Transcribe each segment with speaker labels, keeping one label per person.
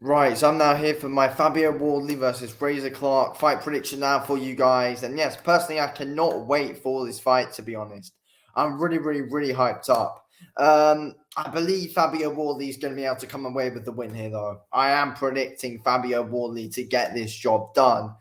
Speaker 1: Right, so I'm now here for my Fabio Wardley versus Frazer Clarke fight prediction now for you guys. And yes, personally, I cannot wait for this fight, to be honest. I'm really hyped up. I believe Fabio Wardley is going to be able to come away with the win here, though. I am predicting Fabio Wardley to get this job done.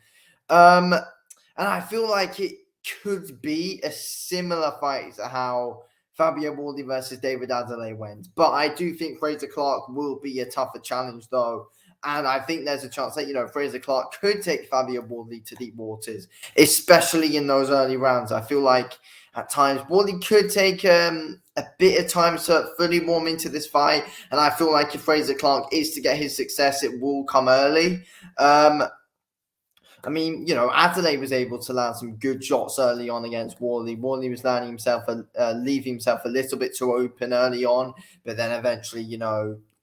Speaker 1: Um, and I feel like it could be a similar fight to how Fabio Wardley versus David Adelaide went. But I do think Frazer Clarke will be a tougher challenge, though. And I think there's a chance that, Frazer Clarke could take Fabio Wardley to deep waters, especially in those early rounds. I feel like at times Wardley could take a bit of time to fully warm into this fight. And I feel like if Frazer Clarke is to get his success, it will come early. I mean, Adelaide was able to land some good shots early on against Wardley. Wardley was leaving himself a little bit too open early on, but then eventually,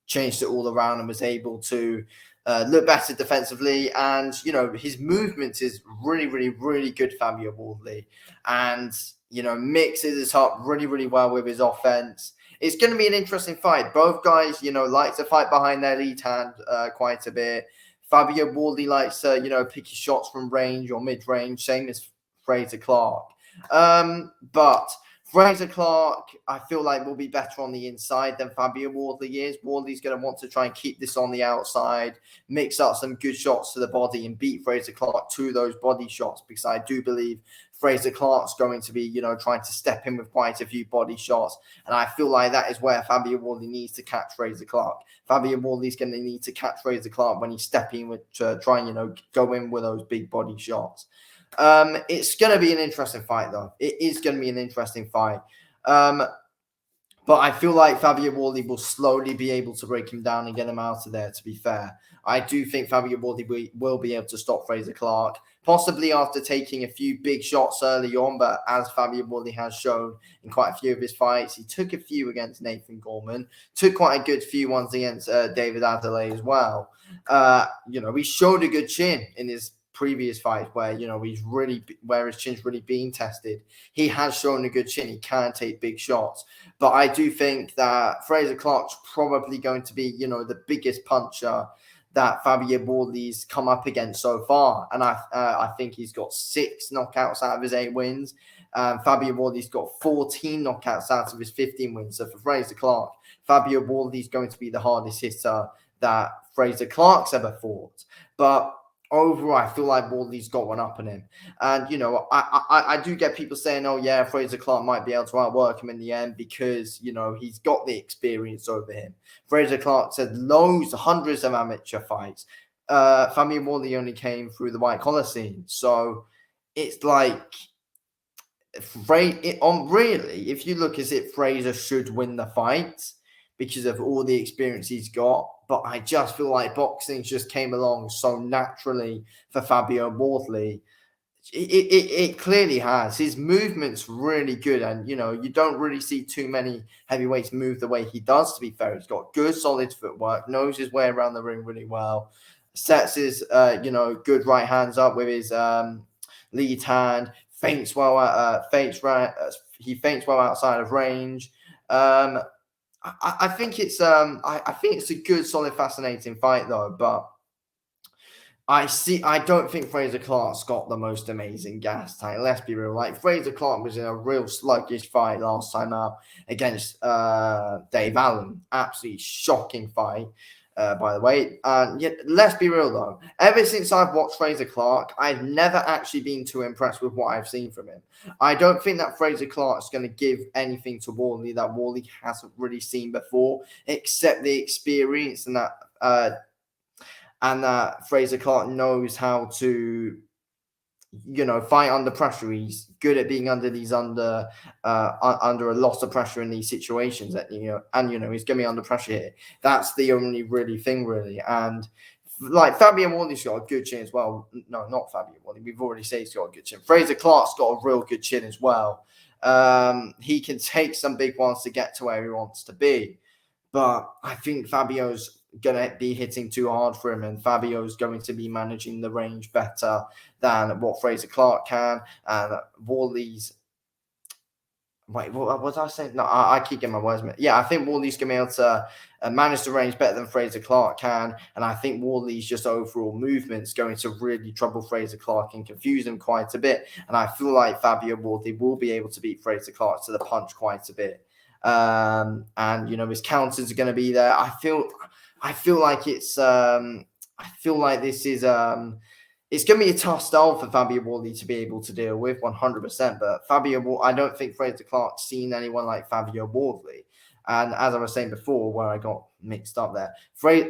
Speaker 1: changed it all around and was able to look better defensively. And, his movement is really good, Fabio Wardley. And, mixes it up really well with his offense. It's going to be an interesting fight. Both guys, like to fight behind their lead hand quite a bit. Fabio Wardley likes to, pick his shots from range or mid-range, same as Frazer Clarke. But Frazer Clarke, I feel like, will be better on the inside than Fabio Wardley is. Wardley's going to want to try and keep this on the outside, mix up some good shots to the body and beat Frazer Clarke to those body shots, because I do believe Frazer Clarke's going to be, trying to step in with quite a few body shots. And I feel like that is where Fabio Wardley needs to catch Frazer Clarke. Fabio Wardley's going to need to catch Frazer Clarke when he's stepping with to try and, go in with those big body shots. It's going to be an interesting fight, though. It is going to be an interesting fight. But I feel like Fabio Wardley will slowly be able to break him down and get him out of there, to be fair. I do think Fabio Wardley will be able to stop Frazer Clarke, possibly after taking a few big shots early on. But as Fabio Wardley has shown in quite a few of his fights, he took a few against Nathan Gorman, took quite a good few ones against David Adelaide as well. He showed a good chin in his previous fight where where his chin's really being tested. He has shown a good chin. He can take big shots. But I do think that Frazer Clarke's probably going to be, the biggest puncher that Fabio Wardley's come up against so far. And I think he's got 6 knockouts out of his 8 wins. Fabio Wardley's got 14 knockouts out of his 15 wins. So for Frazer Clarke, Fabio Wardley's going to be the hardest hitter that Frazer Clarke's ever fought. But overall, I feel like Wardley's got one up on him. And, I do get people saying, oh, yeah, Frazer Clarke might be able to outwork him in the end because, he's got the experience over him. Frazer Clarke said hundreds of amateur fights. Fabio Wardley only came through the white-collar scene. So it's like, really, if you look as if Frazer should win the fight because of all the experience he's got. But I just feel like boxing just came along so naturally for Fabio Wardley. It clearly has. His movement's really good. And, you don't really see too many heavyweights move the way he does, to be fair. He's got good, solid footwork, knows his way around the ring really well, sets his, good right hands up with his lead hand, feints well, he feints well outside of range. I think it's I think it's a good, solid, fascinating fight though. But I don't think Frazer Clarke's got the most amazing gas tank. Let's be real. Like Frazer Clarke was in a real sluggish fight last time out against Dave Allen. Absolutely shocking fight. By the way, yet let's be real though. Ever since I've watched Frazer Clarke, I've never actually been too impressed with what I've seen from him. I don't think that Frazer Clarke's going to give anything to Wardley that Wardley hasn't really seen before, except the experience and that Frazer Clarke knows how to, fight under pressure. He's good at being under a lot of pressure in these situations. That he's going to be under pressure here. That's the only really thing, really. And like Fabio Wardley's got a good chin as well. No, not Fabio Wardley. We've already said he's got a good chin. Frazer Clarke's got a real good chin as well. He can take some big ones to get to where he wants to be. But I think Fabio's going to be hitting too hard for him, and Fabio's going to be managing the range better than what Frazer Clarke can. And Wardley's Wait, what was I saying? No, I keep getting my words mixed. Yeah, I think Wardley's going to be able to manage the range better than Frazer Clarke can. And I think Wardley's just overall movement's going to really trouble Frazer Clarke and confuse him quite a bit. And I feel like Fabio Wardley will be able to beat Frazer Clarke to the punch quite a bit. And, his counters are going to be there. I feel like I feel like this is it's going to be a tough style for Fabio Wardley to be able to deal with 100%. But I don't think Frazer Clarke's seen anyone like Fabio Wardley. And as I was saying before, where I got mixed up there,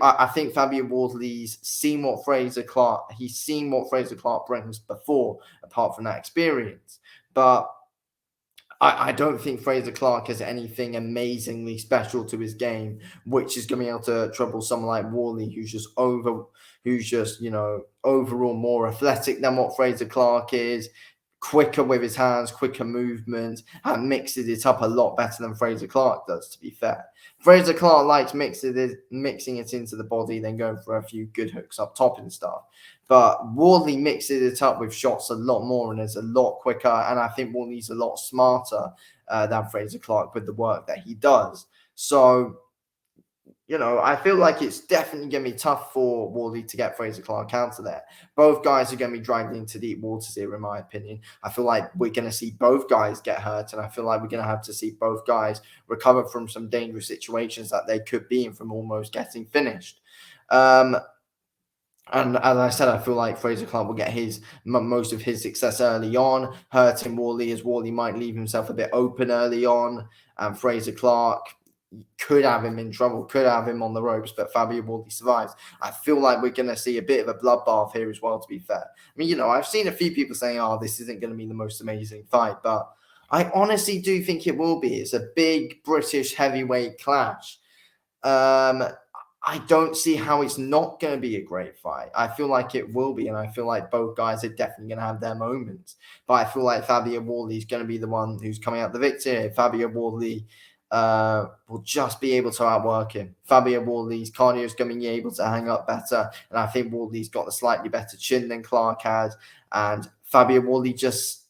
Speaker 1: I think Fabio Wardley's seen what Frazer Clarke brings before, apart from that experience. But I don't think Frazer Clarke has anything amazingly special to his game, which is going to be able to trouble someone like Wardley, who's just overall more athletic than what Frazer Clarke is, quicker with his hands, quicker movement, and mixes it up a lot better than Frazer Clarke does, to be fair. Frazer Clarke likes mixing it into the body, then going for a few good hooks up top and stuff. But Wardley mixes it up with shots a lot more and is a lot quicker. And I think Wardley's a lot smarter than Frazer Clarke with the work that he does. So, I feel like it's definitely going to be tough for Wardley to get Frazer Clarke out of there. Both guys are going to be dragged into deep waters here, in my opinion. I feel like we're going to see both guys get hurt, and I feel like we're going to have to see both guys recover from some dangerous situations that they could be in from almost getting finished. And as I said, I feel like Frazer Clarke will get most of his success early on, hurting Wardley, as Wardley might leave himself a bit open early on. And Frazer Clarke could have him in trouble, could have him on the ropes, but Fabio Wardley survives. I feel like we're going to see a bit of a bloodbath here as well, to be fair. I mean, I've seen a few people saying, this isn't going to be the most amazing fight, but I honestly do think it will be. It's a big British heavyweight clash. I don't see how it's not going to be a great fight. I feel like it will be, and I feel like both guys are definitely going to have their moments. But I feel like Fabio Wardley is going to be the one who's coming out the victor. Fabio Wardley will just be able to outwork him. Fabio Wardley's cardio is going to be able to hang up better, and I think Wardley's got a slightly better chin than Clarke has, and Fabio Wardley just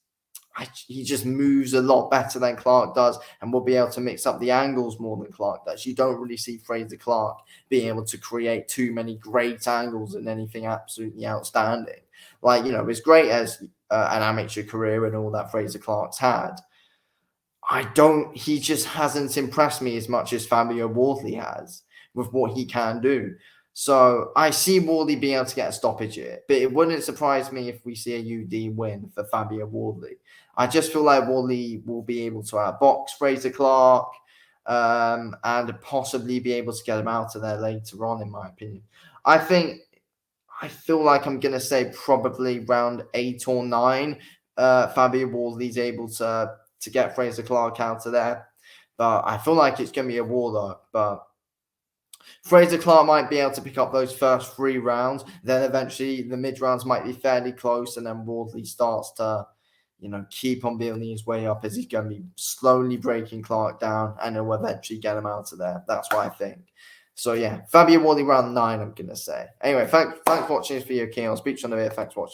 Speaker 1: moves a lot better than Clarke does, and will be able to mix up the angles more than Clarke does. You don't really see Frazer Clarke being able to create too many great angles and anything absolutely outstanding. Like, as great as an amateur career and all that Frazer Clarke's had, he just hasn't impressed me as much as Fabio Wardley has with what he can do. So I see Wardley being able to get a stoppage here, but it wouldn't surprise me if we see a UD win for Fabio Wardley. I just feel like Wardley will be able to outbox Frazer Clarke and possibly be able to get him out of there later on, in my opinion. I feel like I'm going to say probably round 8 or 9, Fabio Wardley's able to get Frazer Clarke out of there. But I feel like it's going to be a warlock. But Frazer Clarke might be able to pick up those first 3 rounds. Then eventually the mid rounds might be fairly close. And then Wardley starts to, keep on building his way up as he's going to be slowly breaking Clarke down. And he'll eventually get him out of there. That's what I think. So, yeah, Fabio Wardley round 9, I'm going to say. Anyway, thanks for watching this video, King. I'll speak to you in a bit. Thanks for watching.